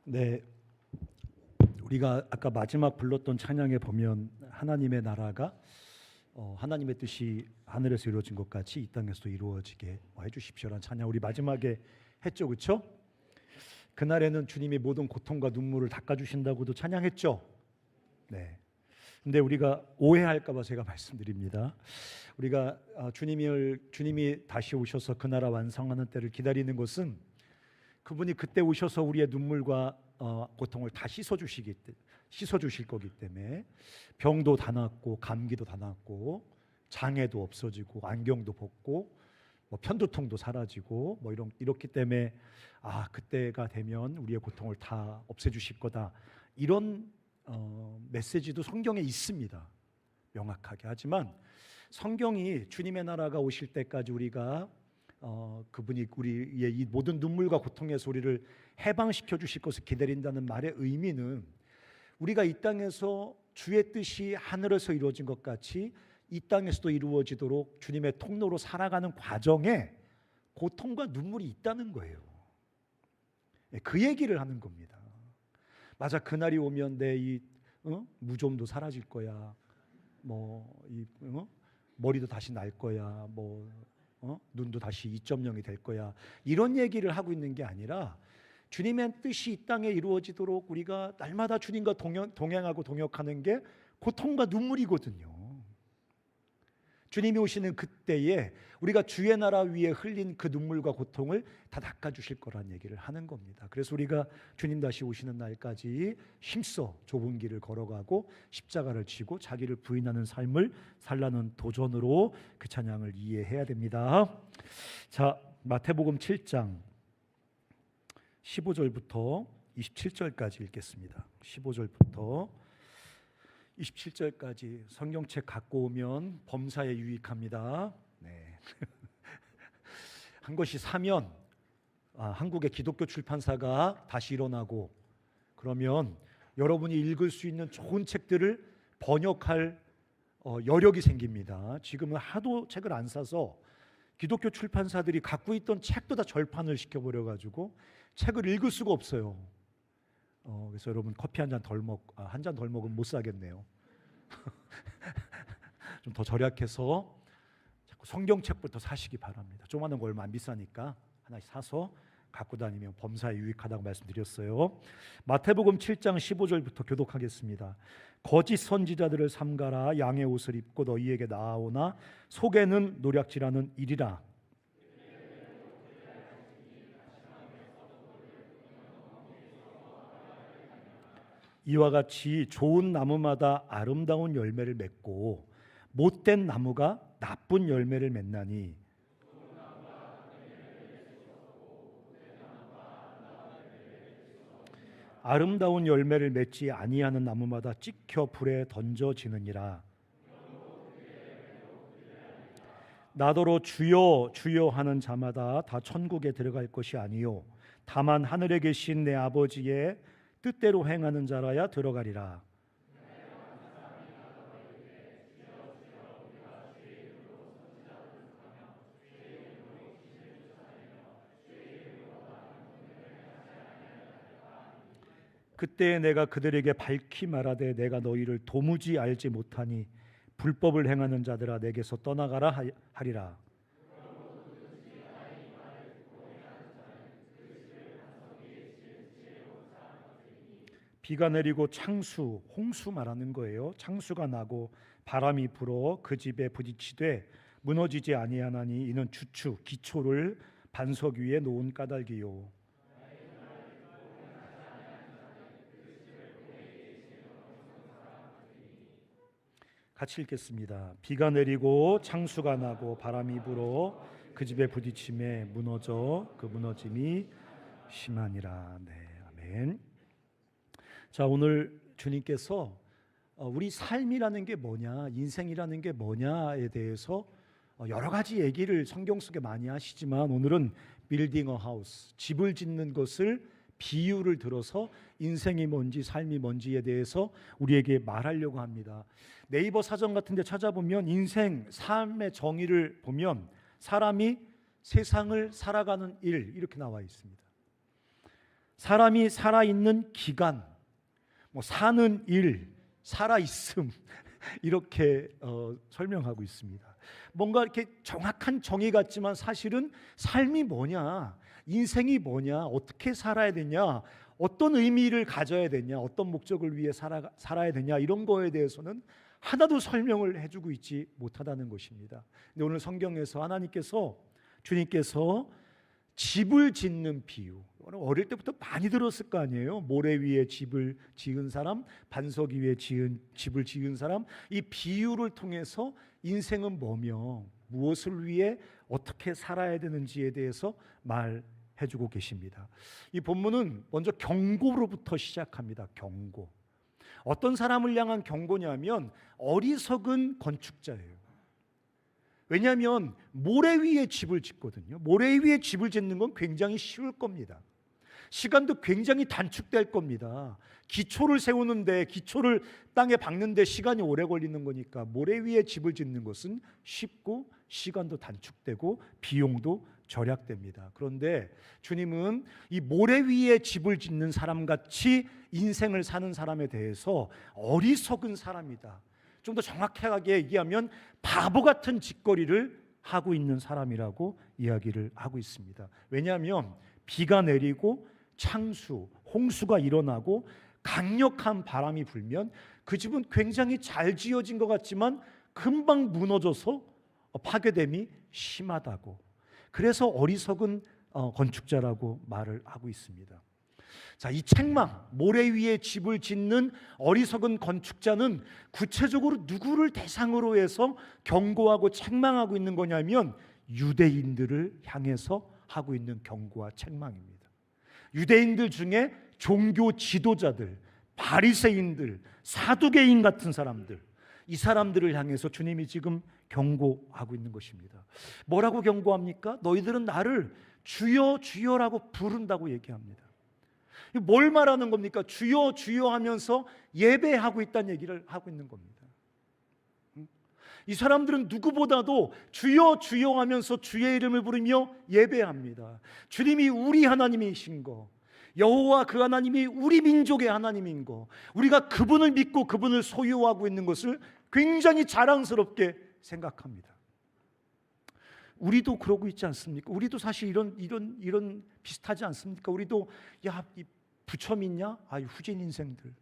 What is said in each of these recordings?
네, 우리가 아까 마지막 불렀던 찬양에 보면 하나님의 나라가 하나님의 뜻이 하늘에서 이루어진 것 같이 이 땅에서도 이루어지게 해주십시오라는 찬양 우리 마지막에 했죠, 그렇죠? 그날에는 주님이 모든 고통과 눈물을 닦아주신다고도 찬양했죠. 네. 근데 우리가 오해할까봐 제가 말씀드립니다. 우리가 주님이 다시 오셔서 그 나라 완성하는 때를 기다리는 것은 그분이 그때 오셔서 우리의 눈물과 고통을 다 씻어주실 거기 때문에 병도 다 낫고 감기도 다 낫고 장애도 없어지고 안경도 벗고 편두통도 사라지고 이렇기 때문에 그때가 되면 우리의 고통을 다 없애주실 거다, 이런 메시지도 성경에 있습니다, 명확하게. 하지만 성경이 주님의 나라가 오실 때까지 우리가 그분이 우리의 이 모든 눈물과 고통에서 우리를 해방시켜 주실 것을 기다린다는 말의 의미는 우리가 이 땅에서 주의 뜻이 하늘에서 이루어진 것 같이 이 땅에서도 이루어지도록 주님의 통로로 살아가는 과정에 고통과 눈물이 있다는 거예요. 그 얘기를 하는 겁니다. 맞아, 그날이 오면 내 이 무좀도 사라질 거야, 머리도 다시 날 거야, 눈도 다시 2.0이 될 거야, 이런 얘기를 하고 있는 게 아니라 주님의 뜻이 이 땅에 이루어지도록 우리가 날마다 주님과 동행하고 동역하는 게 고통과 눈물이거든요. 주님이 오시는 그때에 우리가 주의 나라 위에 흘린 그 눈물과 고통을 다 닦아주실 거란 얘기를 하는 겁니다. 그래서 우리가 주님 다시 오시는 날까지 힘써 좁은 길을 걸어가고 십자가를 지고 자기를 부인하는 삶을 살라는 도전으로 그 찬양을 이해해야 됩니다. 자, 마태복음 7장 15절부터 27절까지 읽겠습니다. 15절부터 27절까지 성경책 갖고 오면 범사에 유익합니다. 네. 한 것이 사면 한국의 기독교 출판사가 다시 일어나고 그러면 여러분이 읽을 수 있는 좋은 책들을 번역할 여력이 생깁니다. 지금은 하도 책을 안 사서 기독교 출판사들이 갖고 있던 책도 다 절판을 시켜버려가지고 책을 읽을 수가 없어요. 그래서 여러분 커피 한 잔 덜 먹으면 못 사겠네요. 좀 더 절약해서 자꾸 성경책부터 사시기 바랍니다. 조그마한 거 얼마 안 비싸니까 하나씩 사서 갖고 다니면 범사에 유익하다고 말씀드렸어요. 마태복음 7장 15절부터 교독하겠습니다. 거짓 선지자들을 삼가라. 양의 옷을 입고 너희에게 나아오나 속에는 노략질하는 일이라. 이와 같이 좋은 나무마다 아름다운 열매를 맺고 못된 나무가 나쁜 열매를 맺나니 아름다운 열매를 맺지 아니하는 나무마다 찍혀 불에 던져지느니라. 나더러 주여 주여 하는 자마다 다 천국에 들어갈 것이 아니요 다만 하늘에 계신 내 아버지의 뜻대로 행하는 자라야 들어가리라. 그때 내가 그들에게 밝히 말하되 내가 너희를 도무지 알지 못하니 불법을 행하는 자들아 내게서 떠나가라 하리라. 비가 내리고 창수, 홍수 말하는 거예요. 창수가 나고 바람이 불어 그 집에 부딪히되 무너지지 아니하나니 이는 주축, 기초를 반석 위에 놓은 까닭이요. 같이 읽겠습니다. 비가 내리고 창수가 나고 바람이 불어 그 집에 부딪힘에 무너져 그 무너짐이 심하니라. 네, 아멘. 자, 오늘 주님께서 우리 삶이라는 게 뭐냐, 인생이라는 게 뭐냐에 대해서 여러 가지 얘기를 성경 속에 많이 하시지만 오늘은 빌딩 어 하우스, 집을 짓는 것을 비유를 들어서 인생이 뭔지 삶이 뭔지에 대해서 우리에게 말하려고 합니다. 네이버 사전 같은 데 찾아보면 인생, 삶의 정의를 보면 사람이 세상을 살아가는 일 이렇게 나와 있습니다. 사람이 살아있는 기간, 사는 일, 살아있음 이렇게 설명하고 있습니다. 뭔가 이렇게 정확한 정의 같지만 사실은 삶이 뭐냐, 인생이 뭐냐, 어떻게 살아야 되냐, 어떤 의미를 가져야 되냐, 어떤 목적을 위해 살아야 되냐, 이런 거에 대해서는 하나도 설명을 해주고 있지 못하다는 것입니다. 근데 오늘 성경에서 하나님께서, 주님께서 집을 짓는 비유, 어릴 때부터 많이 들었을 거 아니에요. 모래 위에 집을 지은 사람, 반석 위에 집을 지은 사람, 이 비유를 통해서 인생은 뭐며 무엇을 위해 어떻게 살아야 되는지에 대해서 말해주고 계십니다. 이 본문은 먼저 경고로부터 시작합니다. 경고. 어떤 사람을 향한 경고냐면 어리석은 건축자예요. 왜냐하면 모래 위에 집을 짓거든요. 모래 위에 집을 짓는 건 굉장히 쉬울 겁니다. 시간도 굉장히 단축될 겁니다. 기초를 세우는데, 기초를 땅에 박는데 시간이 오래 걸리는 거니까 모래 위에 집을 짓는 것은 쉽고 시간도 단축되고 비용도 절약됩니다. 그런데 주님은 이 모래 위에 집을 짓는 사람같이 인생을 사는 사람에 대해서 어리석은 사람이다, 좀 더 정확하게 얘기하면 바보 같은 짓거리를 하고 있는 사람이라고 이야기를 하고 있습니다. 왜냐하면 비가 내리고 창수, 홍수가 일어나고 강력한 바람이 불면 그 집은 굉장히 잘 지어진 것 같지만 금방 무너져서 파괴됨이 심하다고, 그래서 어리석은 건축자라고 말을 하고 있습니다. 자, 이 책망, 모래 위에 집을 짓는 어리석은 건축자는 구체적으로 누구를 대상으로 해서 경고하고 책망하고 있는 거냐면 유대인들을 향해서 하고 있는 경고와 책망입니다. 유대인들 중에 종교 지도자들, 바리새인들, 사두개인 같은 사람들, 이 사람들을 향해서 주님이 지금 경고하고 있는 것입니다. 뭐라고 경고합니까? 너희들은 나를 주여 주여라고 부른다고 얘기합니다. 뭘 말하는 겁니까? 주여 주여 하면서 예배하고 있다는 얘기를 하고 있는 겁니다. 이 사람들은 누구보다도 주여 주여 하면서 주의 이름을 부르며 예배합니다. 주님이 우리 하나님이신 거, 여호와 그 하나님이 우리 민족의 하나님인 거, 우리가 그분을 믿고 그분을 소유하고 있는 것을 굉장히 자랑스럽게 생각합니다. 우리도 그러고 있지 않습니까? 우리도 사실 이런 비슷하지 않습니까? 우리도 이 부처 믿냐? 후진 인생들.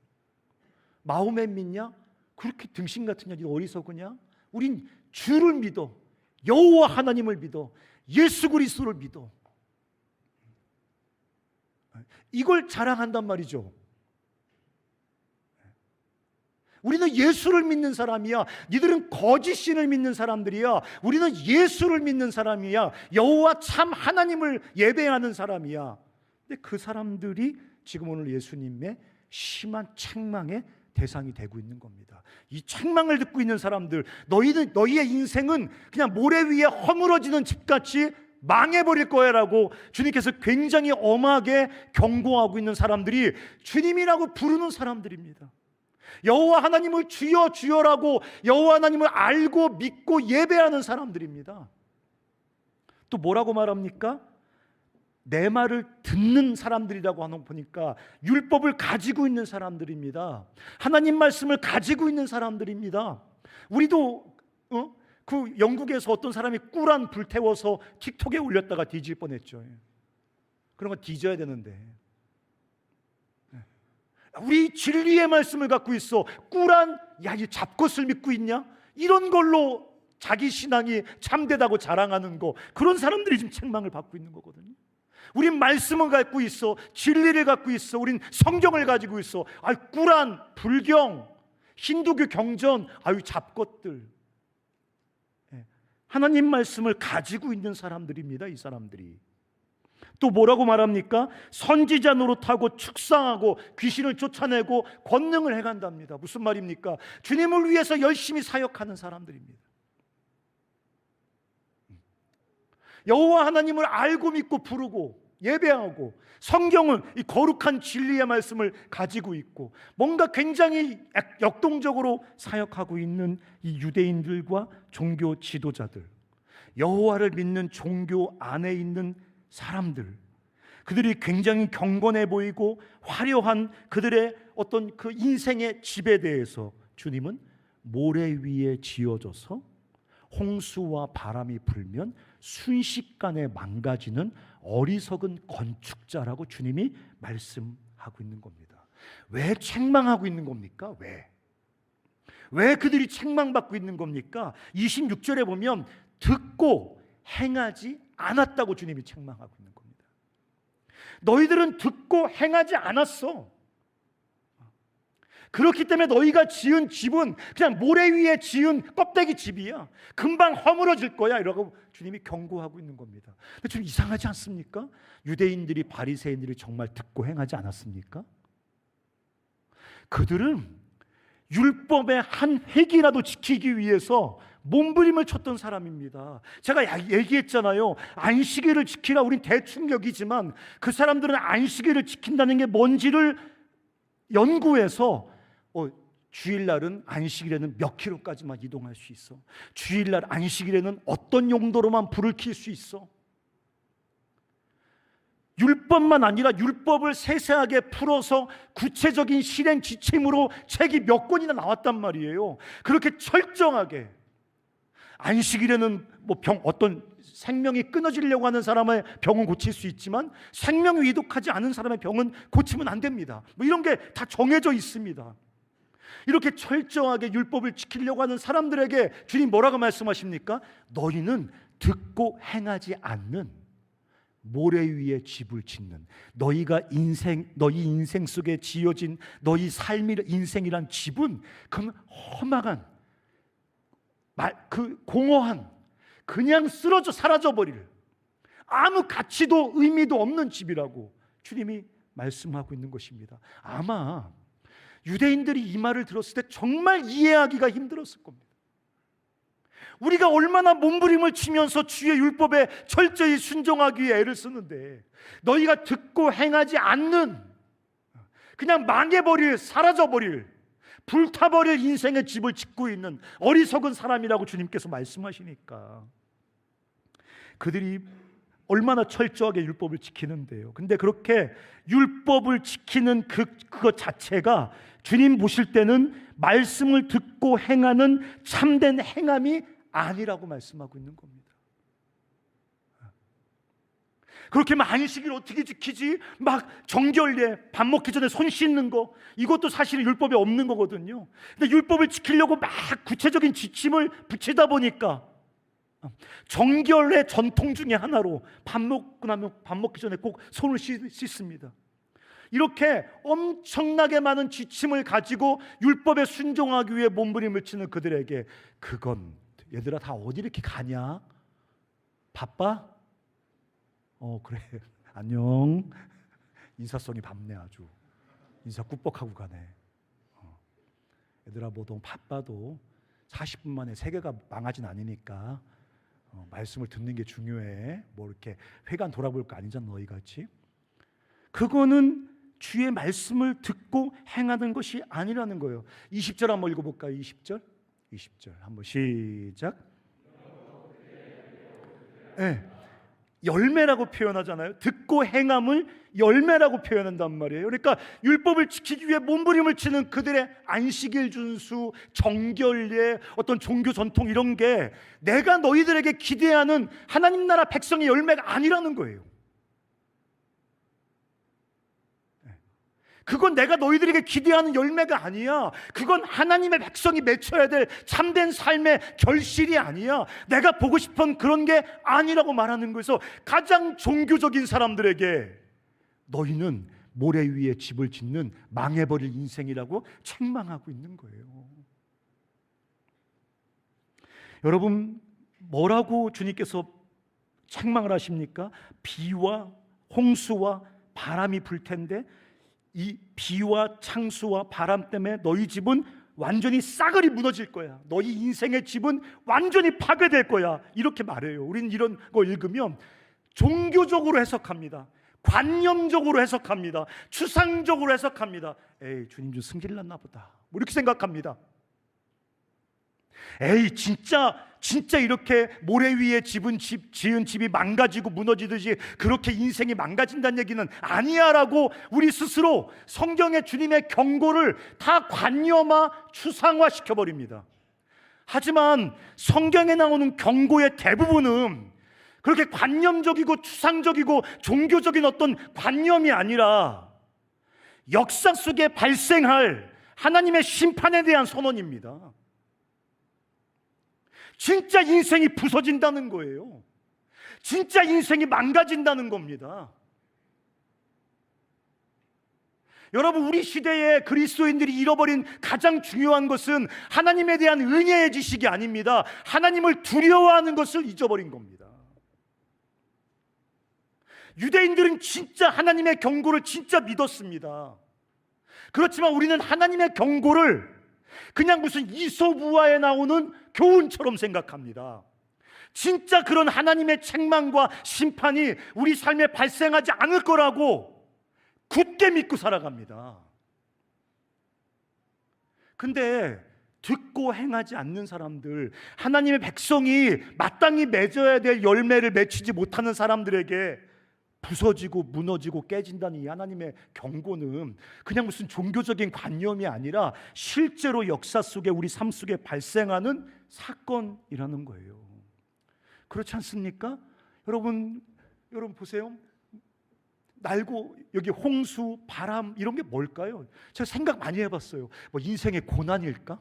마호멧 믿냐? 그렇게 등신 같은 년이 어리석으냐? 우린 주를 믿어, 여호와 하나님을 믿어, 예수 그리스도를 믿어. 이걸 자랑한단 말이죠. 우리는 예수를 믿는 사람이야. 니들은 거짓 신을 믿는 사람들이야. 우리는 예수를 믿는 사람이야. 여호와 참 하나님을 예배하는 사람이야. 근데 그 사람들이 지금 오늘 예수님의 심한 책망의 대상이 되고 있는 겁니다. 이 책망을 듣고 있는 사람들, 너희의 인생은 그냥 모래 위에 허물어지는 집같이 망해버릴 거야라고 주님께서 굉장히 엄하게 경고하고 있는 사람들이 주님이라고 부르는 사람들입니다. 여호와 하나님을 주여 주여라고 여호와 하나님을 알고 믿고 예배하는 사람들입니다. 또 뭐라고 말합니까? 내 말을 듣는 사람들이라고 하는 거 보니까 율법을 가지고 있는 사람들입니다. 하나님 말씀을 가지고 있는 사람들입니다. 우리도 그 영국에서 어떤 사람이 꿀 불태워서 틱톡에 올렸다가 뒤질 뻔했죠. 그런 거 뒤져야 되는데, 우리 진리의 말씀을 갖고 있어 꿀한 이 잡것을 믿고 있냐? 이런 걸로 자기 신앙이 참되다고 자랑하는 거, 그런 사람들이 지금 책망을 받고 있는 거거든요. 우린 말씀을 갖고 있어, 진리를 갖고 있어, 우린 성경을 가지고 있어. 꿀한 불경, 힌두교 경전, 잡것들. 하나님 말씀을 가지고 있는 사람들입니다. 이 사람들이. 또 뭐라고 말합니까? 선지자 노릇하고 축상하고 귀신을 쫓아내고 권능을 해간답니다. 무슨 말입니까? 주님을 위해서 열심히 사역하는 사람들입니다. 여호와 하나님을 알고 믿고 부르고 예배하고 성경을, 이 거룩한 진리의 말씀을 가지고 있고 뭔가 굉장히 역동적으로 사역하고 있는 이 유대인들과 종교 지도자들, 여호와를 믿는 종교 안에 있는 사람들, 그들이 굉장히 경건해 보이고 화려한 그들의 어떤 그 인생의 집에 대해서 주님은 모래 위에 지어져서 홍수와 바람이 불면 순식간에 망가지는 어리석은 건축자라고 주님이 말씀하고 있는 겁니다. 왜 책망하고 있는 겁니까? 왜 그들이 책망받고 있는 겁니까? 26절에 보면 듣고 행하지 않았다고 주님이 책망하고 있는 겁니다. 너희들은 듣고 행하지 않았어. 그렇기 때문에 너희가 지은 집은 그냥 모래 위에 지은 껍데기 집이야. 금방 허물어질 거야. 이라고 주님이 경고하고 있는 겁니다. 근데 좀 이상하지 않습니까? 유대인들이, 바리새인들이 정말 듣고 행하지 않았습니까? 그들은 율법의 한 획이라도 지키기 위해서 몸부림을 쳤던 사람입니다. 제가 얘기했잖아요. 안식일을 지키라 우린 대충 여기지만 그 사람들은 안식일을 지킨다는 게 뭔지를 연구해서 주일날은 안식일에는 몇 킬로까지만 이동할 수 있어. 주일날 안식일에는 어떤 용도로만 불을 켤 수 있어. 율법만 아니라 율법을 세세하게 풀어서 구체적인 실행 지침으로 책이 몇 권이나 나왔단 말이에요. 그렇게 철저하게 안식일에는 어떤 생명이 끊어지려고 하는 사람의 병은 고칠 수 있지만 생명이 위독하지 않은 사람의 병은 고치면 안 됩니다. 이런 게 다 정해져 있습니다. 이렇게 철저하게 율법을 지키려고 하는 사람들에게 주님 뭐라고 말씀하십니까? 너희는 듣고 행하지 않는 모래 위에 집을 짓는, 너희 인생 속에 지어진 너희 삶의 인생이란 집은 그건 험악한, 그 공허한, 그냥 쓰러져 사라져버릴 아무 가치도 의미도 없는 집이라고 주님이 말씀하고 있는 것입니다. 아마 유대인들이 이 말을 들었을 때 정말 이해하기가 힘들었을 겁니다. 우리가 얼마나 몸부림을 치면서 주의 율법에 철저히 순종하기 위해 애를 쓰는데 너희가 듣고 행하지 않는, 그냥 망해버릴, 사라져버릴, 불타버릴 인생의 집을 짓고 있는 어리석은 사람이라고 주님께서 말씀하시니까 그들이 얼마나 철저하게 율법을 지키는데요. 근데 그렇게 율법을 지키는 그것 자체가 주님 보실 때는 말씀을 듣고 행하는 참된 행함이 아니라고 말씀하고 있는 겁니다. 그렇게 하면 안식일 어떻게 지키지? 막 정결례, 밥 먹기 전에 손 씻는 거, 이것도 사실은 율법에 없는 거거든요. 근데 율법을 지키려고 막 구체적인 지침을 붙이다 보니까 정결례 전통 중에 하나로 밥 먹고 나면 밥 먹기 전에 꼭 손을 씻습니다. 이렇게 엄청나게 많은 지침을 가지고 율법에 순종하기 위해 몸부림을 치는 그들에게 그건, 얘들아 다 어디 이렇게 가냐? 바빠? 그래 안녕. 인사성이 밝네. 아주 인사 꾹뻑하고 가네. 얘들아 뭐 너무 바빠도 40분 만에 세계가 망하진 않으니까 말씀을 듣는 게 중요해. 뭐 이렇게 회관 돌아볼 거 아니잖아 너희같이. 그거는 주의 말씀을 듣고 행하는 것이 아니라는 거예요. 20절 한번 읽어볼까요? 20절 한번 시작. 네. 열매라고 표현하잖아요. 듣고 행함을 열매라고 표현한단 말이에요. 그러니까 율법을 지키기 위해 몸부림을 치는 그들의 안식일 준수, 정결례, 어떤 종교 전통 이런 게 내가 너희들에게 기대하는 하나님 나라 백성의 열매가 아니라는 거예요. 그건 내가 너희들에게 기대하는 열매가 아니야. 그건 하나님의 백성이 맺혀야 될 참된 삶의 결실이 아니야. 내가 보고 싶은 그런 게 아니라고 말하는 거에서 가장 종교적인 사람들에게 너희는 모래 위에 집을 짓는 망해버릴 인생이라고 책망하고 있는 거예요. 여러분, 뭐라고 주님께서 책망을 하십니까? 비와 홍수와 바람이 불 텐데 이 비와 창수와 바람 때문에 너희 집은 완전히 싸그리 무너질 거야. 너희 인생의 집은 완전히 파괴될 거야. 이렇게 말해요. 우리는 이런 거 읽으면 종교적으로 해석합니다. 관념적으로 해석합니다. 추상적으로 해석합니다. 에이, 주님 좀 승질 났나 보다. 뭐 이렇게 생각합니다. 에이, 진짜 진짜 이렇게 모래 위에 지은 집이 망가지고 무너지듯이 그렇게 인생이 망가진다는 얘기는 아니야 라고 우리 스스로 성경의 주님의 경고를 다 관념화, 추상화 시켜버립니다. 하지만 성경에 나오는 경고의 대부분은 그렇게 관념적이고 추상적이고 종교적인 어떤 관념이 아니라 역사 속에 발생할 하나님의 심판에 대한 선언입니다. 진짜 인생이 부서진다는 거예요. 진짜 인생이 망가진다는 겁니다. 여러분, 우리 시대에 그리스도인들이 잃어버린 가장 중요한 것은 하나님에 대한 은혜의 지식이 아닙니다. 하나님을 두려워하는 것을 잊어버린 겁니다. 유대인들은 진짜 하나님의 경고를 진짜 믿었습니다. 그렇지만 우리는 하나님의 경고를 그냥 무슨 이솝우화에 나오는 교훈처럼 생각합니다. 진짜 그런 하나님의 책망과 심판이 우리 삶에 발생하지 않을 거라고 굳게 믿고 살아갑니다. 근데 듣고 행하지 않는 사람들, 하나님의 백성이 마땅히 맺어야 될 열매를 맺히지 못하는 사람들에게 부서지고 무너지고 깨진다는 이 하나님의 경고는 그냥 무슨 종교적인 관념이 아니라 실제로 역사 속에 우리 삶 속에 발생하는 사건이라는 거예요. 그렇지 않습니까? 여러분 보세요. 날고 여기 홍수, 바람 이런 게 뭘까요? 제가 생각 많이 해봤어요. 뭐 인생의 고난일까?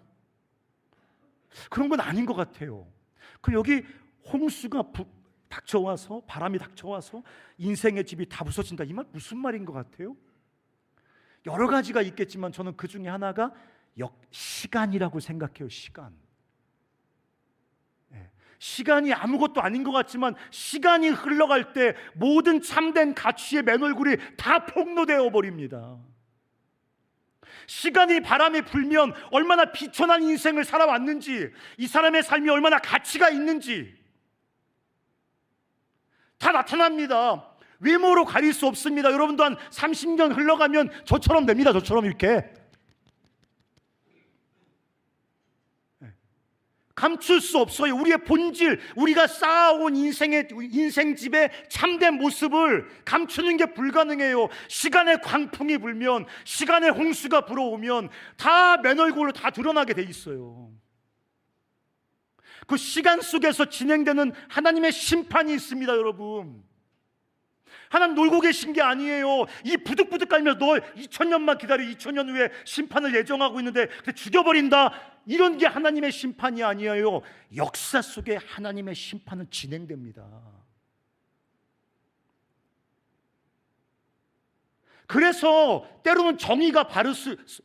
그런 건 아닌 것 같아요. 그 여기 홍수가 닥쳐와서, 바람이 닥쳐와서 인생의 집이 다 부서진다, 이 말 무슨 말인 것 같아요? 여러 가지가 있겠지만 저는 그 중에 하나가 시간이라고 생각해요. 시간이 아무것도 아닌 것 같지만 시간이 흘러갈 때 모든 참된 가치의 맨얼굴이 다 폭로되어 버립니다. 시간이 바람에 불면 얼마나 비천한 인생을 살아왔는지, 이 사람의 삶이 얼마나 가치가 있는지 다 나타납니다. 외모로 가릴 수 없습니다. 여러분도 한 30년 흘러가면 저처럼 됩니다. 저처럼 이렇게 감출 수 없어요. 우리의 본질, 우리가 쌓아온 인생집의 참된 모습을 감추는 게 불가능해요. 시간의 광풍이 불면, 시간의 홍수가 불어오면 다 맨얼굴로 다 드러나게 돼 있어요. 그 시간 속에서 진행되는 하나님의 심판이 있습니다. 여러분, 하나님 놀고 계신 게 아니에요. 이 부득부득 깔면서 너 2000년만 기다려, 2000년 후에 심판을 예정하고 있는데 죽여버린다, 이런 게 하나님의 심판이 아니에요. 역사 속에 하나님의 심판은 진행됩니다. 그래서 때로는 정의가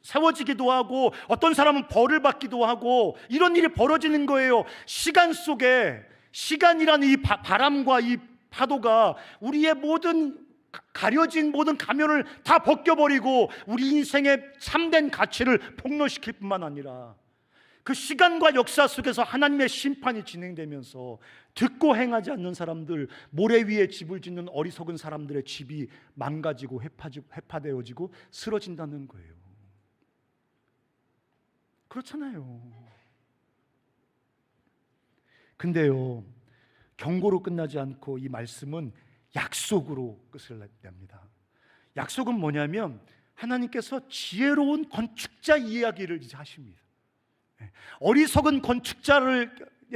세워지기도 하고 어떤 사람은 벌을 받기도 하고 이런 일이 벌어지는 거예요. 시간 속에, 시간이라는 이 바람과 이 파도가 우리의 모든 가려진 모든 가면을 다 벗겨버리고 우리 인생의 참된 가치를 폭로시킬 뿐만 아니라 그 시간과 역사 속에서 하나님의 심판이 진행되면서 듣고 행하지 않는 사람들, 모래 위에 집을 짓는 어리석은 사람들의 집이 망가지고 회파되어지고 쓰러진다는 거예요. 그렇잖아요. 근데요, 경고로 끝나지 않고 이 말씀은 약속으로 끝을 냅니다. 약속은 뭐냐면 하나님께서 지혜로운 건축자 이야기를 이제 하십니다. 어리석은 건축자에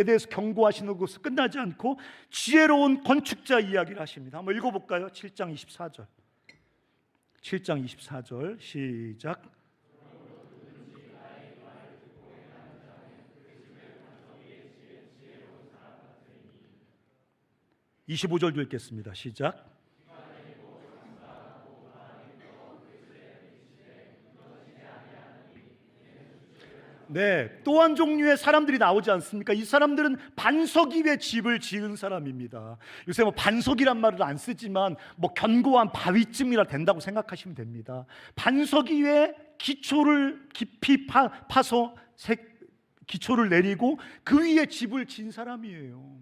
대해서 경고하시는 것은 끝나지 않고 지혜로운 건축자 이야기를 하십니다. 한번 읽어볼까요? 7장 24절 7장 24절 시작. 25절도 읽겠습니다. 시작. 네, 또 한 종류의 사람들이 나오지 않습니까? 이 사람들은 반석 위에 집을 지은 사람입니다. 요새 뭐 반석이란 말을 안 쓰지만 뭐 견고한 바위쯤이라 된다고 생각하시면 됩니다. 반석 위에 기초를 깊이 파서 기초를 내리고 그 위에 집을 지은 사람이에요.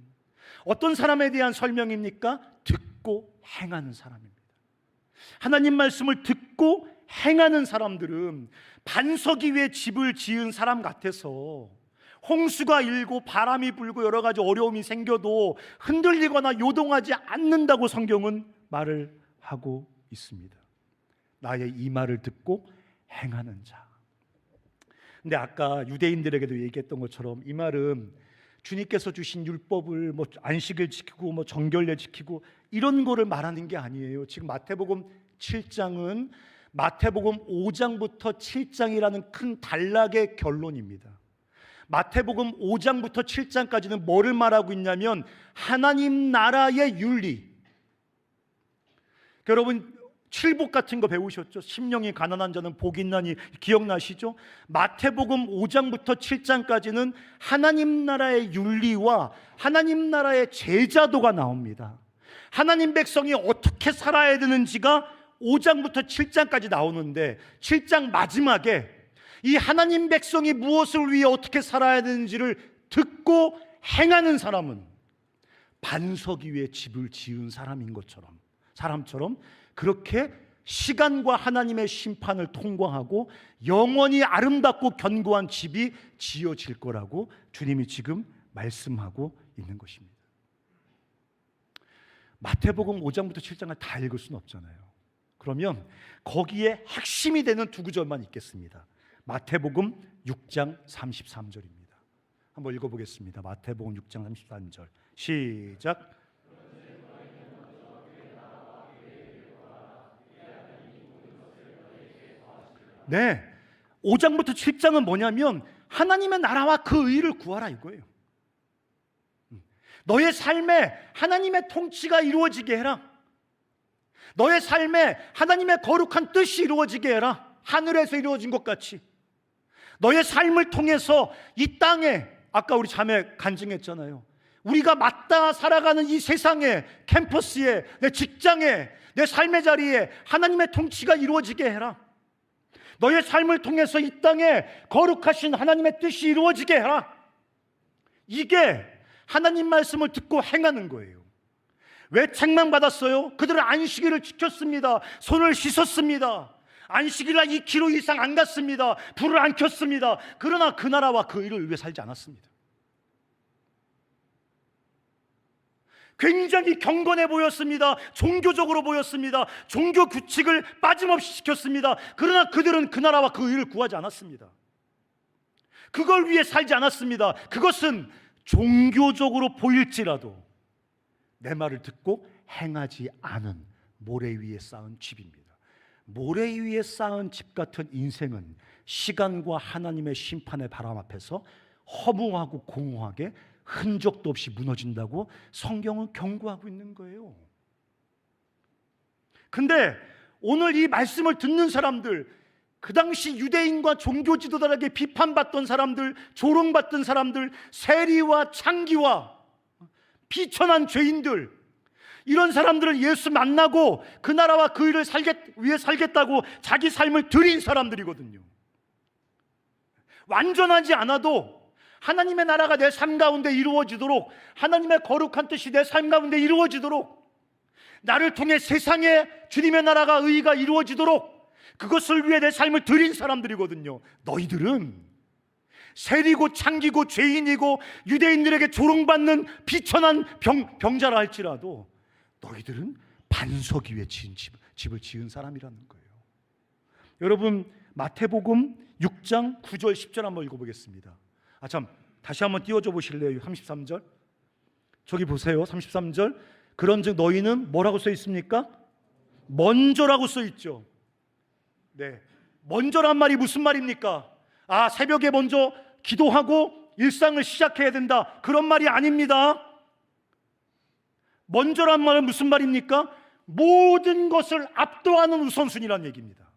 어떤 사람에 대한 설명입니까? 듣고 행하는 사람입니다. 하나님 말씀을 듣고 행하는 사람들은 반석 위에 집을 지은 사람 같아서 홍수가 일고 바람이 불고 여러 가지 어려움이 생겨도 흔들리거나 요동하지 않는다고 성경은 말을 하고 있습니다. 나의 이 말을 듣고 행하는 자. 근데 아까 유대인들에게도 얘기했던 것처럼 이 말은 주님께서 주신 율법을 안식을 지키고 정결례 지키고 이런 거를 말하는 게 아니에요. 지금 마태복음 7장은 마태복음 5장부터 7장이라는 큰 단락의 결론입니다. 마태복음 5장부터 7장까지는 뭐를 말하고 있냐면 하나님 나라의 윤리. 여러분 칠복 같은 거 배우셨죠? 심령이 가난한 자는 복이 있나니 기억나시죠? 마태복음 5장부터 7장까지는 하나님 나라의 윤리와 하나님 나라의 제자도가 나옵니다. 하나님 백성이 어떻게 살아야 되는지가 5장부터 7장까지 나오는데 7장 마지막에 이 하나님 백성이 무엇을 위해 어떻게 살아야 되는지를 듣고 행하는 사람은 반석 위에 집을 지은 사람처럼 그렇게 시간과 하나님의 심판을 통과하고 영원히 아름답고 견고한 집이 지어질 거라고 주님이 지금 말씀하고 있는 것입니다. 마태복음 5장부터 7장을 다 읽을 수는 없잖아요. 그러면 거기에 핵심이 되는 두 구절만 읽겠습니다. 마태복음 6장 33절입니다. 한번 읽어보겠습니다. 마태복음 6장 33절 시작. 네, 5장부터 7장은 뭐냐면 하나님의 나라와 그 의를 구하라 이거예요. 너의 삶에 하나님의 통치가 이루어지게 해라. 너의 삶에 하나님의 거룩한 뜻이 이루어지게 해라. 하늘에서 이루어진 것 같이 너의 삶을 통해서 이 땅에, 아까 우리 자매 간증했잖아요, 우리가 맞닿아 살아가는 이 세상에, 캠퍼스에, 내 직장에, 내 삶의 자리에 하나님의 통치가 이루어지게 해라. 너의 삶을 통해서 이 땅에 거룩하신 하나님의 뜻이 이루어지게 해라. 이게 하나님 말씀을 듣고 행하는 거예요. 왜 책망받았어요? 그들은 안식일을 지켰습니다. 손을 씻었습니다. 안식일날 2km 이상 안 갔습니다. 불을 안 켰습니다. 그러나 그 나라와 그 의를 위해 살지 않았습니다. 굉장히 경건해 보였습니다. 종교적으로 보였습니다. 종교 규칙을 빠짐없이 지켰습니다. 그러나 그들은 그 나라와 그 의를 구하지 않았습니다. 그걸 위해 살지 않았습니다. 그것은 종교적으로 보일지라도 내 말을 듣고 행하지 않은 모래 위에 쌓은 집입니다. 모래 위에 쌓은 집 같은 인생은 시간과 하나님의 심판의 바람 앞에서 허무하고 공허하게 흔적도 없이 무너진다고 성경은 경고하고 있는 거예요. 근데 오늘 이 말씀을 듣는 사람들, 그 당시 유대인과 종교 지도자에게 비판받던 사람들, 조롱받던 사람들, 세리와 창기와 비천한 죄인들, 이런 사람들은 예수 만나고 그 나라와 그 일을 위해 살겠다고 자기 삶을 드린 사람들이거든요. 완전하지 않아도 하나님의 나라가 내 삶 가운데 이루어지도록, 하나님의 거룩한 뜻이 내 삶 가운데 이루어지도록, 나를 통해 세상에 주님의 나라가 의가 이루어지도록 그것을 위해 내 삶을 드린 사람들이거든요. 너희들은 세리고 창기고 죄인이고 유대인들에게 조롱받는 비천한 병자라 할지라도 너희들은 반석 위에 지은 집을 지은 사람이라는 거예요. 여러분 마태복음 6장 9절 10절 한번 읽어보겠습니다. 다시 한번 띄워줘 보실래요? 33절 저기 보세요. 33절 그런즉 너희는 뭐라고 써 있습니까? 먼저라고 써 있죠. 네, 먼저란 말이 무슨 말입니까? 새벽에 먼저 기도하고 일상을 시작해야 된다, 그런 말이 아닙니다. 먼저란 말은 무슨 말입니까? 모든 것을 압도하는 우선순위란 얘기입니다.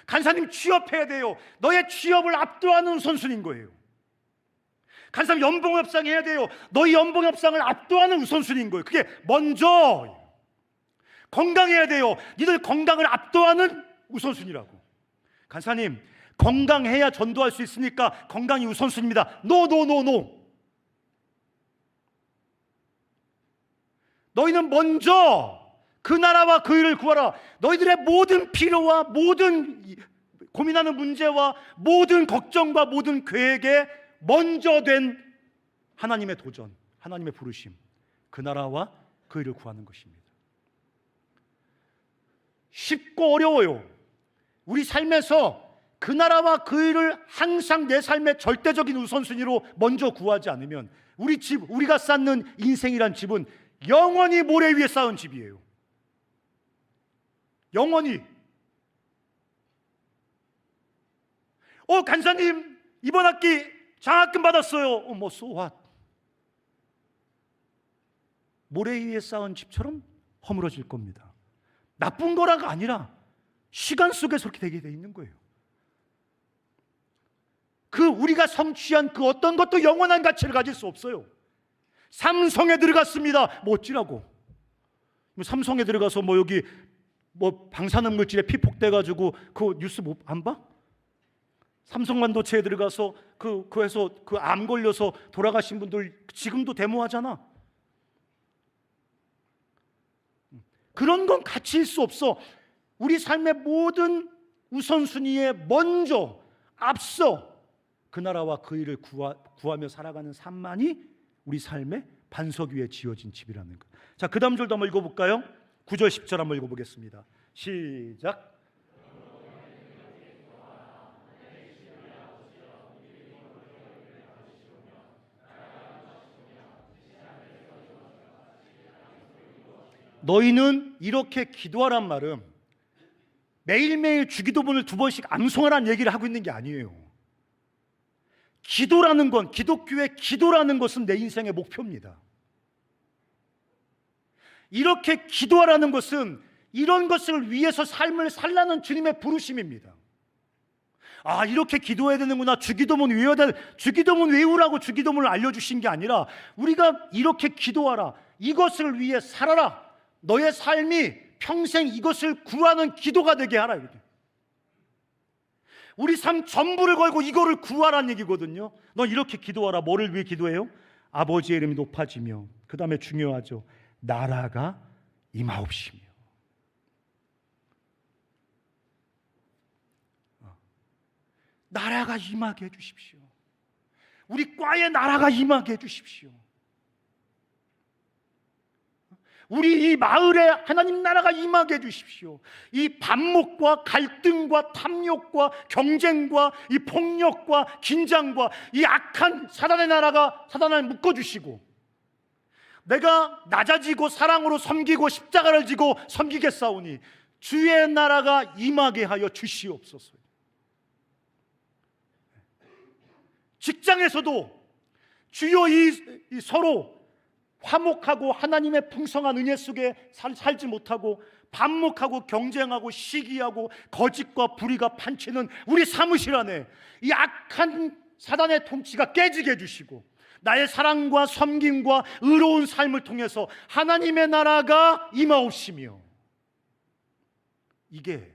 간사님 취업해야 돼요. 너의 취업을 압도하는 우선순위인 거예요. 간사님 연봉 협상해야 돼요. 너희 연봉 협상을 압도하는 우선순위인 거예요. 그게 먼저. 건강해야 돼요. 니들 건강을 압도하는 우선순위라고. 간사님 건강해야 전도할 수 있으니까 건강이 우선순위입니다. 노. 너희는 먼저 그 나라와 그 일을 구하라. 너희들의 모든 필요와 모든 고민하는 문제와 모든 걱정과 모든 계획에 먼저 된 하나님의 도전, 하나님의 부르심, 그 나라와 그 일을 구하는 것입니다. 쉽고 어려워요. 우리 삶에서 그 나라와 그 일을 항상 내 삶의 절대적인 우선순위로 먼저 구하지 않으면 우리 집, 우리가 쌓는 인생이란 집은 영원히 모래 위에 쌓은 집이에요. 영원히. 간사님 이번 학기 장학금 받았어요. 뭐 so what? 모래 위에 쌓은 집처럼 허물어질 겁니다. 나쁜 거라가 아니라 시간 속에서 그렇게 되게 돼 있는 거예요. 그 우리가 성취한 그 어떤 것도 영원한 가치를 가질 수 없어요. 삼성에 들어갔습니다. 뭐 어찌라고? 삼성에 들어가서 뭐 여기 뭐 방사능 물질에 피폭돼 가지고 그 뉴스 안 봐? 삼성반도체에 들어가서 그에서 그 암 걸려서 돌아가신 분들 지금도 데모하잖아. 그런 건 가치일 수 없어. 우리 삶의 모든 우선순위에 먼저 앞서 그 나라와 그 일을 구하며 살아가는 삶만이 우리 삶의 반석 위에 지어진 집이라는 것. 자, 그 다음 절도 한번 읽어볼까요? 9절 10절 한번 읽어보겠습니다. 시작. 너희는 이렇게 기도하란 말은 매일매일 주기도문을 2번씩 암송하라는 얘기를 하고 있는 게 아니에요. 기도라는 건, 기독교의 기도라는 것은 내 인생의 목표입니다. 이렇게 기도하라는 것은 이런 것을 위해서 삶을 살라는 주님의 부르심입니다. 이렇게 기도해야 되는구나. 주기도문 외워야 돼. 주기도문 외우라고 주기도문을 알려주신 게 아니라 우리가 이렇게 기도하라. 이것을 위해 살아라. 너의 삶이 평생 이것을 구하는 기도가 되게 하라. 우리 삶 전부를 걸고 이거를 구하라는 얘기거든요. 너 이렇게 기도하라. 뭐를 위해 기도해요? 아버지의 이름이 높아지며, 그 다음에 중요하죠, 나라가 임하옵시며. 나라가 임하게 해주십시오. 우리 과에 나라가 임하게 해주십시오. 우리 이 마을에 하나님 나라가 임하게 해주십시오. 이 반목과 갈등과 탐욕과 경쟁과 이 폭력과 긴장과 이 악한 사단의 나라가 사단을 묶어주시고, 내가 낮아지고 사랑으로 섬기고 십자가를 지고 섬기겠사오니 주의 나라가 임하게 하여 주시옵소서. 직장에서도 주여 이 서로 화목하고 하나님의 풍성한 은혜 속에 살지 못하고 반목하고 경쟁하고 시기하고 거짓과 불의가 판치는 우리 사무실 안에 이 악한 사단의 통치가 깨지게 해주시고, 나의 사랑과 섬김과 의로운 삶을 통해서 하나님의 나라가 임하옵시며, 이게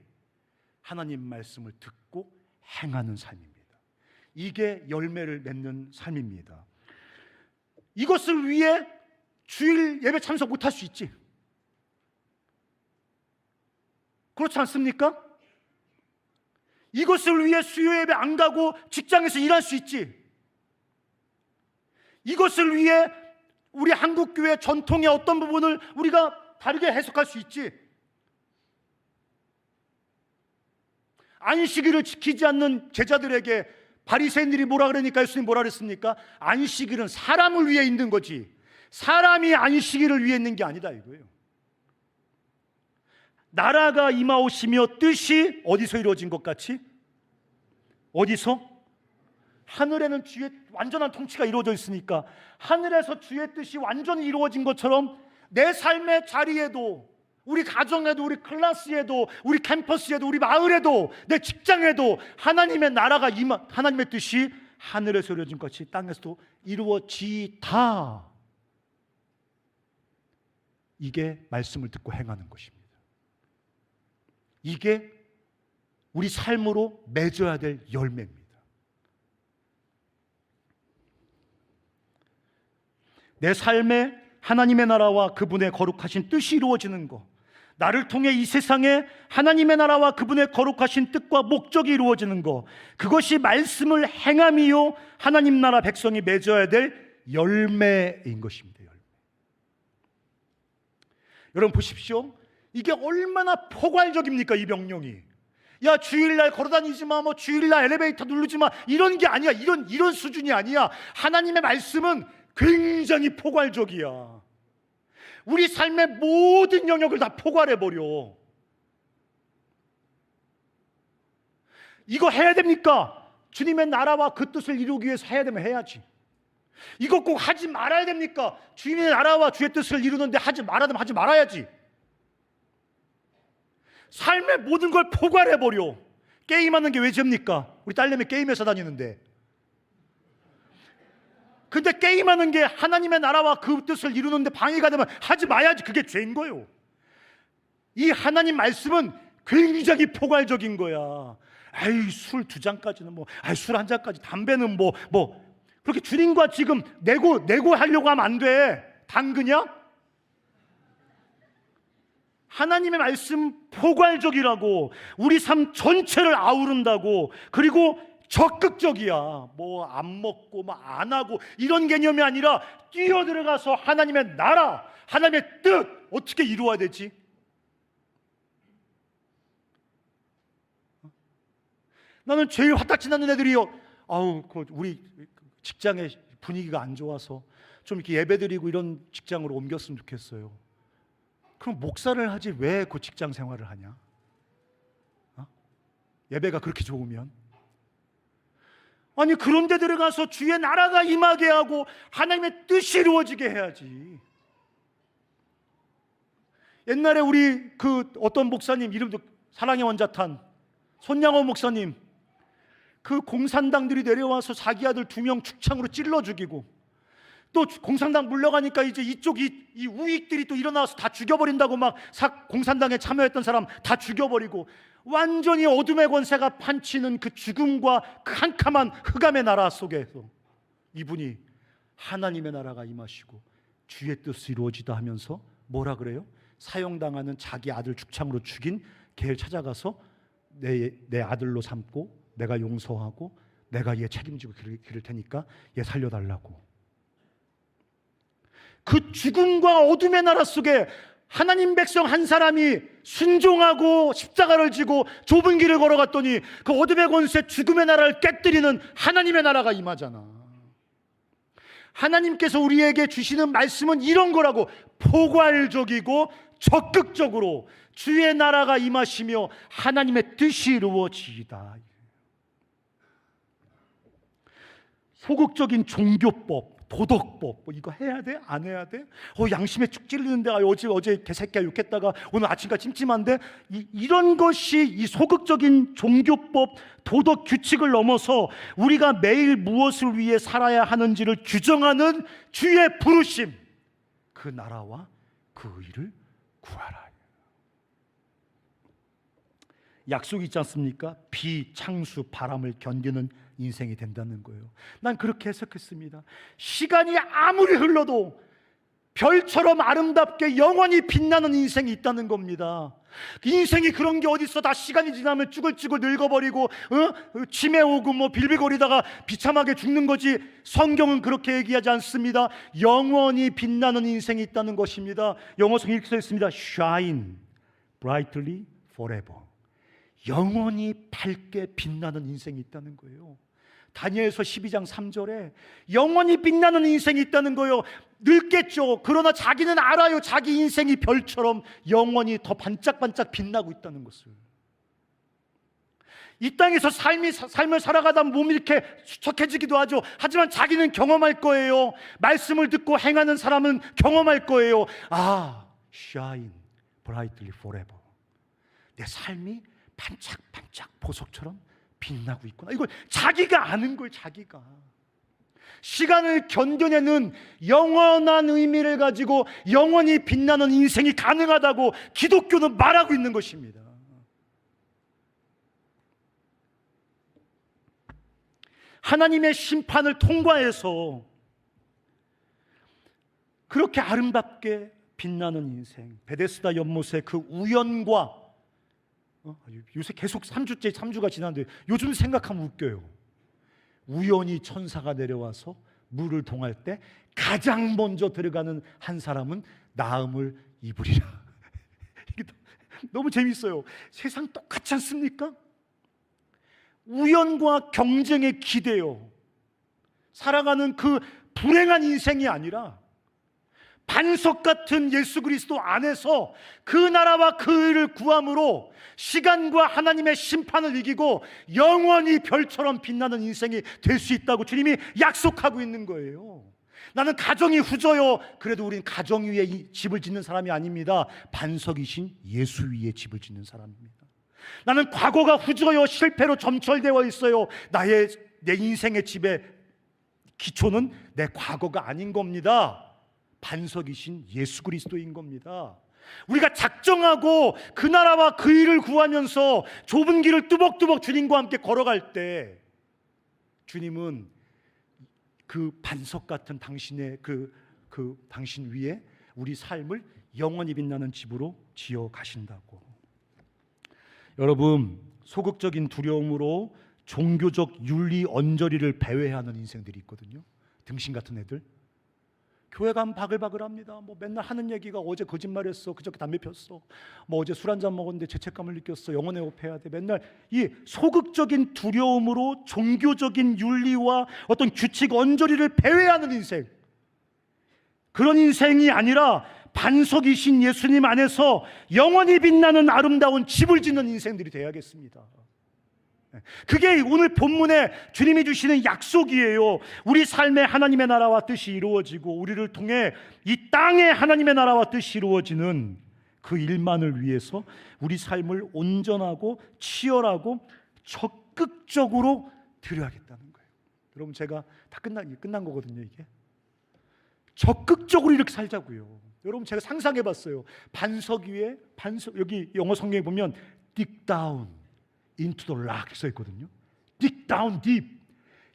하나님 말씀을 듣고 행하는 삶입니다. 이게 열매를 맺는 삶입니다. 이것을 위해 주일 예배 참석 못할 수 있지. 그렇지 않습니까? 이것을 위해 수요 예배 안 가고 직장에서 일할 수 있지. 이것을 위해 우리 한국교회 전통의 어떤 부분을 우리가 다르게 해석할 수 있지. 안식일을 지키지 않는 제자들에게 바리새인들이 뭐라 그러니까 예수님 뭐라 그랬습니까? 안식일은 사람을 위해 있는 거지 사람이 안식일을 위해 있는 게 아니다 이거예요. 나라가 임하오시며 뜻이 어디서 이루어진 것 같이? 어디서? 하늘에는 주의 완전한 통치가 이루어져 있으니까 하늘에서 주의 뜻이 완전히 이루어진 것처럼 내 삶의 자리에도, 우리 가정에도, 우리 클래스에도, 우리 캠퍼스에도, 우리 마을에도, 내 직장에도 하나님의 나라가 하나님의 뜻이 하늘에서 이루어진 것이 땅에서도 이루어지다. 이게 말씀을 듣고 행하는 것입니다. 이게 우리 삶으로 맺어야 될 열매입니다. 내 삶에 하나님의 나라와 그분의 거룩하신 뜻이 이루어지는 것, 나를 통해 이 세상에 하나님의 나라와 그분의 거룩하신 뜻과 목적이 이루어지는 것, 그것이 말씀을 행함이요 하나님 나라 백성이 맺어야 될 열매인 것입니다. 열매. 여러분 보십시오. 이게 얼마나 포괄적입니까? 이 명령이. 야, 주일날 걸어다니지 마, 뭐 주일날 엘리베이터 누르지 마, 이런 게 아니야. 이런 수준이 아니야. 하나님의 말씀은 굉장히 포괄적이야. 우리 삶의 모든 영역을 다 포괄해버려. 이거 해야 됩니까? 주님의 나라와 그 뜻을 이루기 위해서 해야 되면 해야지. 이거 꼭 하지 말아야 됩니까? 주님의 나라와 주의 뜻을 이루는데 하지 말아야 되면 하지 말아야지. 삶의 모든 걸 포괄해버려. 게임하는 게 왜 죄입니까? 우리 딸내미 게임해서 다니는데. 근데 게임하는 게 하나님의 나라와 그 뜻을 이루는데 방해가 되면 하지 마야지. 그게 죄인 거예요. 이 하나님 말씀은 굉장히 포괄적인 거야. 아이, 술 2잔까지는 뭐, 아이, 술 1잔까지, 담배는 뭐 그렇게 주님과 지금 내고 하려고 하면 안 돼. 당근이야? 하나님의 말씀 포괄적이라고, 우리 삶 전체를 아우른다고. 그리고 적극적이야. 뭐 안 먹고 뭐 안 하고 이런 개념이 아니라 뛰어들어가서 하나님의 나라, 하나님의 뜻 어떻게 이루어야 되지? 나는 제일 화딱지 나는 애들이요. 우리 직장의 분위기가 안 좋아서 좀 이렇게 예배드리고 이런 직장으로 옮겼으면 좋겠어요. 그럼 목사를 하지 왜 그 직장 생활을 하냐? 예배가 그렇게 좋으면. 아니, 그런 데 들어가서 주의 나라가 임하게 하고 하나님의 뜻이 이루어지게 해야지. 옛날에 우리 그 어떤 목사님, 이름도 사랑의 원자탄 손양호 목사님, 그 공산당들이 내려와서 자기 아들 2명 축창으로 찔러 죽이고, 또 공산당 물러가니까 이제 이쪽 이 우익들이 또 일어나서 다 죽여버린다고 막 공산당에 참여했던 사람 다 죽여버리고, 완전히 어둠의 권세가 판치는 그 죽음과 그 캄캄한 흑암의 나라 속에서 이분이 하나님의 나라가 임하시고 주의 뜻이 이루어지다 하면서 뭐라 그래요? 사형당하는 자기 아들 축창으로 죽인 걔를 찾아가서 내 아들로 삼고 내가 용서하고 내가 얘 책임지고 기를 테니까 얘 살려달라고. 그 죽음과 어둠의 나라 속에 하나님 백성 한 사람이 순종하고 십자가를 지고 좁은 길을 걸어갔더니 그 어둠의 권세, 죽음의 나라를 깨뜨리는 하나님의 나라가 임하잖아. 하나님께서 우리에게 주시는 말씀은 이런 거라고. 포괄적이고 적극적으로 주의 나라가 임하시며 하나님의 뜻이 이루어지이다. 소극적인 종교법, 도덕법, 뭐 이거 해야 돼? 안 해야 돼? 양심에 축 찔리는데 어제 개새끼야 욕했다가 오늘 아침까지 찜찜한데, 이런 것이 이 소극적인 종교법, 도덕 규칙을 넘어서 우리가 매일 무엇을 위해 살아야 하는지를 규정하는 주의 부르심, 그 나라와 그 의를 구하라. 약속이 있지 않습니까? 비, 창수, 바람을 견디는 인생이 된다는 거예요. 난 그렇게 해석했습니다. 시간이 아무리 흘러도 별처럼 아름답게 영원히 빛나는 인생이 있다는 겁니다. 인생이 그런 게 어디 있어. 다 시간이 지나면 쭈글쭈글 늙어버리고 치매 오고 뭐 빌빌거리다가 비참하게 죽는 거지. 성경은 그렇게 얘기하지 않습니다. 영원히 빛나는 인생이 있다는 것입니다. 영어성이 이렇게 써 있습니다. Shine brightly forever. 영원히 밝게 빛나는 인생이 있다는 거예요. 다니엘서 12장 3절에 영원히 빛나는 인생이 있다는 거예요. 늙겠죠. 그러나 자기는 알아요. 자기 인생이 별처럼 영원히 더 반짝반짝 빛나고 있다는 것을. 이 땅에서 삶을 살아가다 몸이 이렇게 수척해지기도 하죠. 하지만 자기는 경험할 거예요. 말씀을 듣고 행하는 사람은 경험할 거예요. Shine brightly forever. 내 삶이 반짝반짝 보석처럼 빛나고 있구나. 이걸 자기가 아는 걸. 자기가 시간을 견뎌내는 영원한 의미를 가지고 영원히 빛나는 인생이 가능하다고 기독교는 말하고 있는 것입니다. 하나님의 심판을 통과해서 그렇게 아름답게 빛나는 인생, 베데스다 연못의 그 우연과 요새 계속 3주가 지났는데 요즘 생각하면 웃겨요. 우연히 천사가 내려와서 물을 동할 때 가장 먼저 들어가는 한 사람은 나음을 입으리라. 이게 너무 재밌어요. 세상 똑같지 않습니까? 우연과 경쟁에 기대요 살아가는 그 불행한 인생이 아니라 반석 같은 예수 그리스도 안에서 그 나라와 그 의를 구함으로 시간과 하나님의 심판을 이기고 영원히 별처럼 빛나는 인생이 될 수 있다고 주님이 약속하고 있는 거예요. 나는 가정이 후져요. 그래도 우린 가정 위에 집을 짓는 사람이 아닙니다. 반석이신 예수 위에 집을 짓는 사람입니다. 나는 과거가 후져요. 실패로 점철되어 있어요. 내 인생의 집의 기초는 내 과거가 아닌 겁니다. 반석이신 예수 그리스도인 겁니다. 우리가 작정하고 그 나라와 그 일을 구하면서 좁은 길을 뚜벅뚜벅 주님과 함께 걸어갈 때 주님은 그 반석 같은 당신의 당신 위에 우리 삶을 영원히 빛나는 집으로 지어 가신다고. 여러분, 소극적인 두려움으로 종교적 윤리 언저리를 배회하는 인생들이 있거든요. 등신 같은 애들. 교회 가면 바글바글합니다. 맨날 하는 얘기가 어제 거짓말했어, 그저께 담배 폈어, 어제 술 한잔 먹었는데 죄책감을 느꼈어, 영혼의 호흡해야 돼. 맨날 이 소극적인 두려움으로 종교적인 윤리와 어떤 규칙 언저리를 배회하는 인생, 그런 인생이 아니라 반석이신 예수님 안에서 영원히 빛나는 아름다운 집을 짓는 인생들이 되어야겠습니다. 그게 오늘 본문에 주님이 주시는 약속이에요. 우리 삶에 하나님의 나라와 뜻이 이루어지고 우리를 통해 이 땅에 하나님의 나라와 뜻이 이루어지는 그 일만을 위해서 우리 삶을 온전하고 치열하고 적극적으로 드려야겠다는 거예요. 여러분, 제가 다 끝난 거거든요. 이게 적극적으로 이렇게 살자고요. 여러분, 제가 상상해 봤어요. 반석 위에 여기 영어 성경에 보면 dig down into the rock 써 있거든요. dig down deep,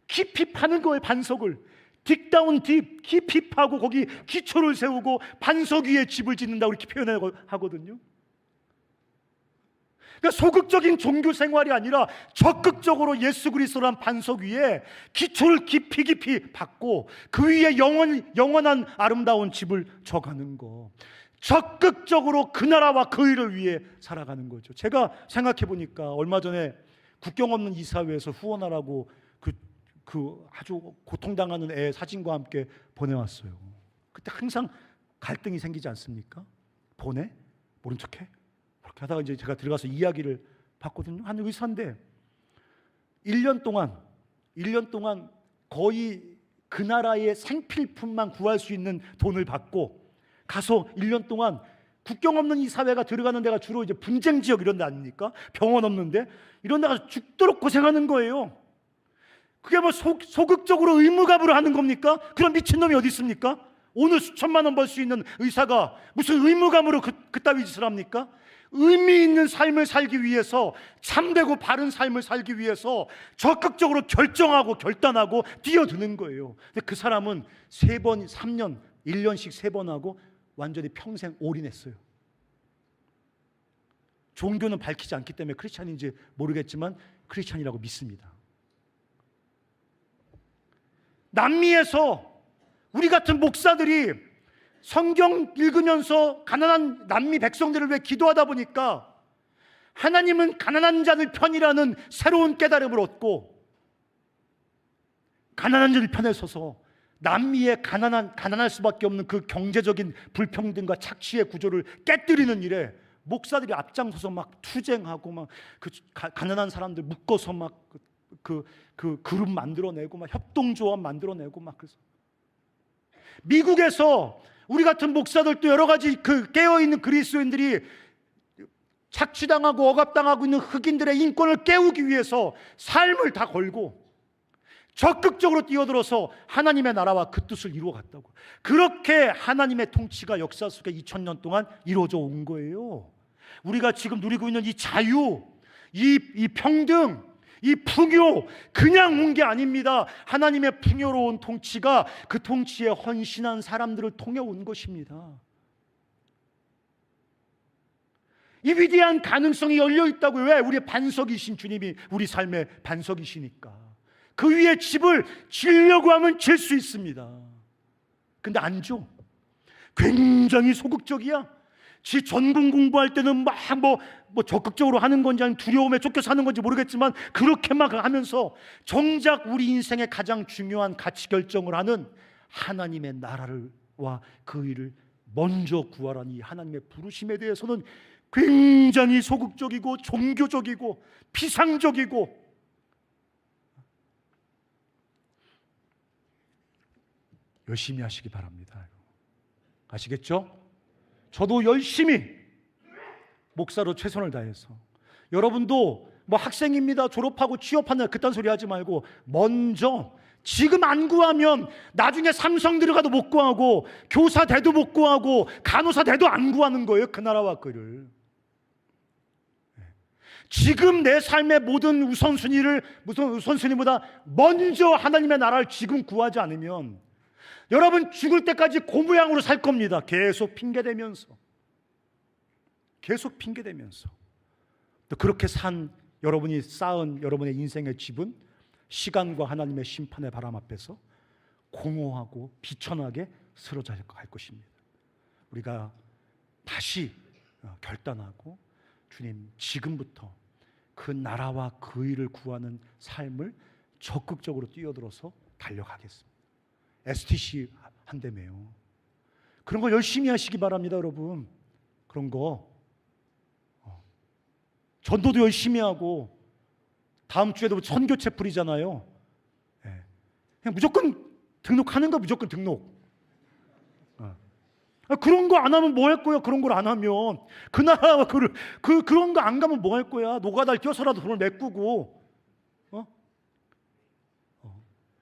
깊이 파는 거예요. 반석을 dig down deep, 깊이 파고 거기 기초를 세우고 반석 위에 집을 짓는다고 이렇게 표현하거든요. 그러니까 소극적인 종교 생활이 아니라 적극적으로 예수 그리스도란 반석 위에 기초를 깊이 받고 그 위에 영원한 아름다운 집을 져가는 거, 적극적으로 그 나라와 그 일을 위해 살아가는 거죠. 제가 생각해 보니까 얼마 전에 국경 없는 이사회에서 후원하라고 그 아주 고통당하는 애 사진과 함께 보내왔어요. 그때 항상 갈등이 생기지 않습니까? 보내? 모른 척해? 그렇게 하다가 이제 제가 들어가서 이야기를 봤거든요. 한 의사인데 1년 동안 거의 그 나라의 생필품만 구할 수 있는 돈을 받고 가서 1년 동안 국경 없는 이 사회가 들어가는 데가 주로 이제 분쟁 지역 이런 데 아닙니까? 병원 없는데 이런 데 가서 죽도록 고생하는 거예요. 그게 소극적으로 의무감으로 하는 겁니까? 그런 미친놈이 어디 있습니까? 오늘 수천만 원 벌 수 있는 의사가 무슨 의무감으로 그따위 짓을 합니까? 의미 있는 삶을 살기 위해서, 참되고 바른 삶을 살기 위해서 적극적으로 결정하고 결단하고 뛰어드는 거예요. 근데 그 사람은 3번, 3년, 1년씩 3번 하고 완전히 평생 올인했어요. 종교는 밝히지 않기 때문에 크리스찬인지 모르겠지만 크리스찬이라고 믿습니다. 남미에서 우리 같은 목사들이 성경 읽으면서 가난한 남미 백성들을 위해 기도하다 보니까 하나님은 가난한 자들 편이라는 새로운 깨달음을 얻고 가난한 자들 편에 서서 남미의 가난할 수밖에 없는 그 경제적인 불평등과 착취의 구조를 깨뜨리는 일에 목사들이 앞장서서 막 투쟁하고 막 그 가난한 사람들 묶어서 막 그 그룹 만들어내고 막 협동조합 만들어내고 막. 그래서 미국에서 우리 같은 목사들도 여러 가지 그 깨어있는 그리스도인들이 착취당하고 억압당하고 있는 흑인들의 인권을 깨우기 위해서 삶을 다 걸고 적극적으로 뛰어들어서 하나님의 나라와 그 뜻을 이루어갔다고. 그렇게 하나님의 통치가 역사 속에 2000년 동안 이루어져 온 거예요. 우리가 지금 누리고 있는 이 자유, 이 평등, 이 풍요, 그냥 온 게 아닙니다. 하나님의 풍요로운 통치가 그 통치에 헌신한 사람들을 통해 온 것입니다. 이 위대한 가능성이 열려 있다고요. 왜? 우리의 반석이신 주님이 우리 삶의 반석이시니까. 그 위에 집을 지으려고 하면 질 수 있습니다. 근데 안 줘. 굉장히 소극적이야. 지 전공 공부할 때는 막 적극적으로 하는 건지 아니면 두려움에 쫓겨서 하는 건지 모르겠지만 그렇게 막 하면서 정작 우리 인생의 가장 중요한 가치 결정을 하는 하나님의 나라와 그 일을 먼저 구하라는 이 하나님의 부르심에 대해서는 굉장히 소극적이고 종교적이고 피상적이고, 열심히 하시기 바랍니다. 아시겠죠? 저도 열심히 목사로 최선을 다해서, 여러분도 뭐 학생입니다, 졸업하고 취업한다 그딴 소리 하지 말고 먼저 지금 안 구하면 나중에 삼성 들어가도 못 구하고 교사 돼도 못 구하고 간호사 돼도 안 구하는 거예요. 그 나라와 그를. 지금 내 삶의 모든 우선순위보다 먼저 하나님의 나라를 지금 구하지 않으면 여러분 죽을 때까지 그 모양으로 살 겁니다. 계속 핑계대면서. 또 그렇게 산 여러분이 쌓은 여러분의 인생의 집은 시간과 하나님의 심판의 바람 앞에서 공허하고 비천하게 쓰러져 갈 것입니다. 우리가 다시 결단하고 주님, 지금부터 그 나라와 그 일을 구하는 삶을 적극적으로 뛰어들어서 달려가겠습니다. STC 한다며요. 그런 거 열심히 하시기 바랍니다, 여러분. 그런 거 전도도 열심히 하고, 다음 주에도 선교체 풀이잖아요. 그냥 무조건 등록하는 거, 무조건 등록. 그런 거 안 하면 뭐 할 거야? 그런 걸 안 하면 그 나라와 그런 거 안 가면 뭐 할 거야? 노가다를 껴서라도 돈을 메꾸고.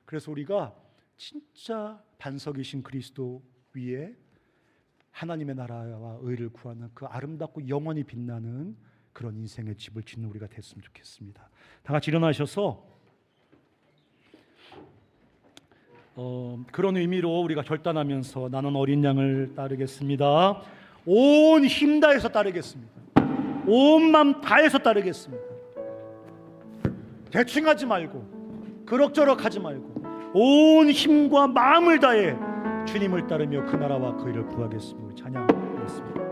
그래서 우리가 진짜 반석이신 그리스도 위에 하나님의 나라와 의를 구하는 그 아름답고 영원히 빛나는 그런 인생의 집을 짓는 우리가 됐으면 좋겠습니다. 다 같이 일어나셔서 그런 의미로 우리가 결단하면서 나는 어린 양을 따르겠습니다. 온 힘 다해서 따르겠습니다. 온 마음 다해서 따르겠습니다. 대충 하지 말고, 그럭저럭 하지 말고, 온 힘과 마음을 다해 주님을 따르며 그 나라와 그 일을 구하겠습니다. 찬양하겠습니다.